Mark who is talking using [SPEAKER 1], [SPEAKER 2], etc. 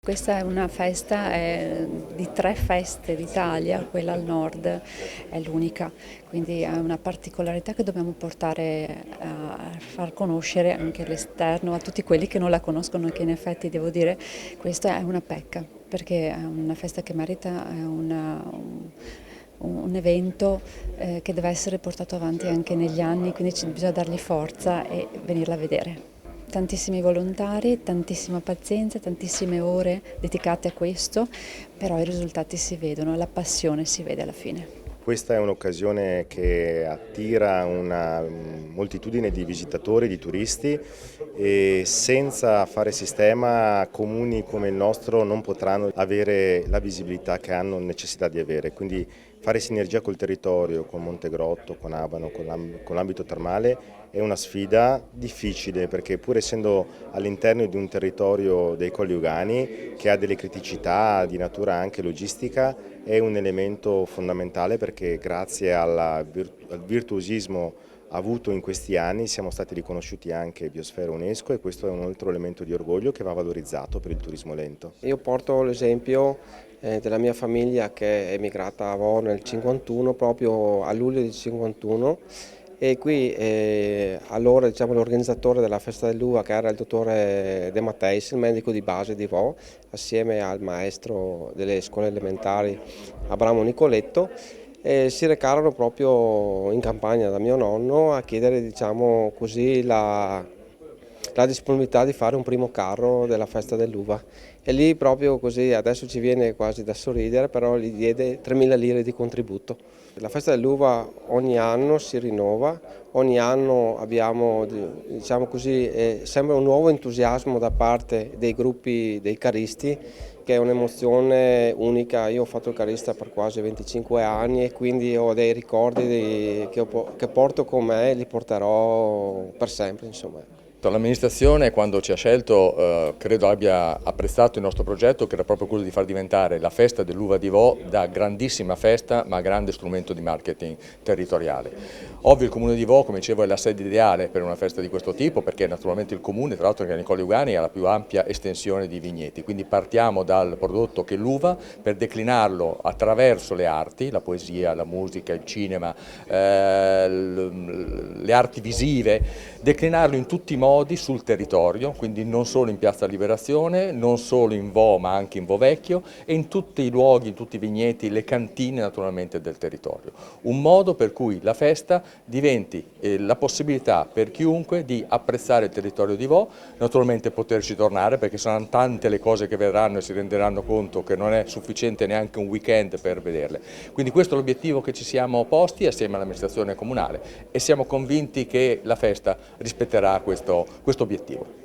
[SPEAKER 1] Questa è una festa di 3 feste d'Italia, quella al nord è l'unica, quindi è una particolarità che dobbiamo portare a far conoscere anche all'esterno, a tutti quelli che non la conoscono e che in effetti devo dire questa è una pecca, perché è una festa che merita, è un evento che deve essere portato avanti anche negli anni, quindi bisogna dargli forza e venirla a vedere. Tantissimi volontari, tantissima pazienza, tantissime ore dedicate a questo, però i risultati si vedono, la passione si vede alla fine.
[SPEAKER 2] Questa è un'occasione che attira una moltitudine di visitatori, di turisti e senza fare sistema comuni come il nostro non potranno avere la visibilità che hanno necessità di avere. Quindi fare sinergia col territorio, con Montegrotto, con Abano, con l'ambito termale è una sfida difficile perché pur essendo all'interno di un territorio dei Colli Ugani che ha delle criticità di natura anche logistica è un elemento fondamentale perché grazie al virtuosismo avuto in questi anni siamo stati riconosciuti anche Biosfera UNESCO e questo è un altro elemento di orgoglio che va valorizzato per il turismo lento.
[SPEAKER 3] Io porto l'esempio della mia famiglia che è emigrata a Vo nel 51, proprio a luglio del 51 e qui allora l'organizzatore della festa dell'uva che era il dottore De Matteis, il medico di base di Vo, assieme al maestro delle scuole elementari Abramo Nicoletto, si recarono proprio in campagna da mio nonno a chiedere la disponibilità di fare un primo carro della festa dell'uva e lì proprio così, adesso ci viene quasi da sorridere, però gli diede 3.000 lire di contributo. La festa dell'uva ogni anno si rinnova, ogni anno abbiamo, sembra un nuovo entusiasmo da parte dei gruppi dei caristi, che è un'emozione unica. Io ho fatto il carista per quasi 25 anni e quindi ho dei ricordi che porto con me e li porterò per sempre, insomma.
[SPEAKER 4] L'amministrazione quando ci ha scelto credo abbia apprezzato il nostro progetto che era proprio quello di far diventare la festa dell'uva di Vo da grandissima festa ma grande strumento di marketing territoriale. Ovvio il comune di Vo, come dicevo, è la sede ideale per una festa di questo tipo perché naturalmente il comune, tra l'altro che nei Colli Ugani, ha la più ampia estensione di vigneti, quindi partiamo dal prodotto che è l'uva per declinarlo attraverso le arti, la poesia, la musica, il cinema, le arti visive, declinarlo in tutti i modi sul territorio, quindi non solo in Piazza Liberazione, non solo in Vo ma anche in Vo Vecchio e in tutti i luoghi, in tutti i vigneti, le cantine naturalmente del territorio. Un modo per cui la festa diventi la possibilità per chiunque di apprezzare il territorio di Vo, naturalmente poterci tornare perché saranno tante le cose che verranno e si renderanno conto che non è sufficiente neanche un weekend per vederle. Quindi questo è l'obiettivo che ci siamo posti assieme all'amministrazione comunale e siamo convinti che la festa rispetterà questo obiettivo.